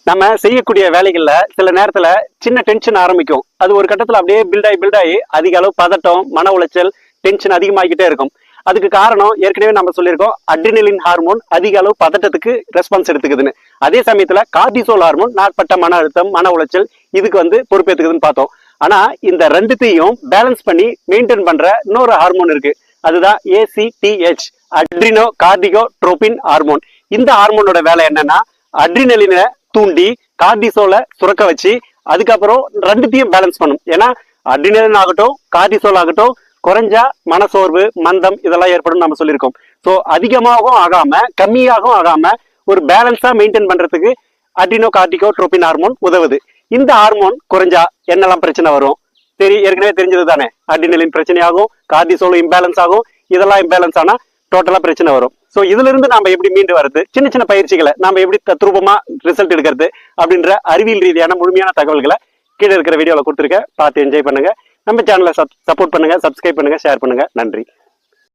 நம்ம செய்யக்கூடிய வேலைகள்ல சில நேரத்துல சின்ன டென்ஷன் ஆரம்பிக்கும். அது ஒரு கட்டத்துல அப்படியே பில்ட் ஆகி அதிக அளவு பதட்டம், மன உளைச்சல், டென்ஷன் அதிகமாகிக்கிட்டே இருக்கும். அதுக்கு காரணம் ஏற்கனவே நம்ம சொல்லியிருக்கோம், அட்ரினலின் ஹார்மோன் அதிக அளவு பதட்டத்துக்கு ரெஸ்பான்ஸ் எடுத்துக்குதுன்னு. அதே சமயத்துல கார்டிசோல் ஹார்மோன் நாட்பட்ட மன அழுத்தம், மன உளைச்சல் இதுக்கு பொறுப்பேற்றுக்குதுன்னு பார்த்தோம். ஆனா இந்த ரெண்டுத்தையும் பேலன்ஸ் பண்ணி மெயின்டைன் பண்ற இன்னொரு ஹார்மோன் இருக்கு. அதுதான் ACTH, அட்ரினோ கார்டிகோட்ரோபின் ஹார்மோன். இந்த ஹார்மோனோட வேலை என்னன்னா, அட்ரினலினை தூண்டி கார்டிசோலை சுரக்க வச்சு அதுக்கப்புறம் ரெண்டுத்தையும் பேலன்ஸ் பண்ணும். ஏன்னா அட்ரினலின் ஆகட்டும், கார்டிசோல் ஆகட்டும் குறைஞ்சா மனசோர்வு, மந்தம் இதெல்லாம் ஏற்படும் நம்ம சொல்லியிருக்கோம். ஸோ அதிகமாகவும் ஆகாம கம்மியாகவும் ஆகாம ஒரு பேலன்ஸா மெயின்டைன் பண்றதுக்கு அட்ரினோ கார்டிகோட்ரோபின் ஹார்மோன் உதவுது. இந்த ஹார்மோன் குறைஞ்சா என்னெல்லாம் பிரச்சனை வரும் ஏற்கனவே தெரிஞ்சது தானே. அட்ரினலின் பிரச்சனையாகும், கார்டிசோலும் இம்பேலன்ஸ் ஆகும். இதெல்லாம் இம்பேலன்ஸ் ஆனா டோட்டலா பிரச்சனை வரும். ஸோ இதுல இருந்து நாம எப்படி மீண்டு வருது, சின்ன சின்ன பயிற்சிகளை நாம எப்படி தத்ரூபமா ரிசல்ட் எடுக்கிறது அப்படின்ற அறிவியல் ரீதியான முழுமையான தகவல்களை கீழே இருக்கிற வீடியோவில் கொடுத்துருக்கேன். பார்த்து என்ஜாய் பண்ணுங்க. நம்ம சேனலை சப்போர்ட் பண்ணுங்க, சப்ஸ்கிரைப் பண்ணுங்க, ஷேர் பண்ணுங்க. நன்றி.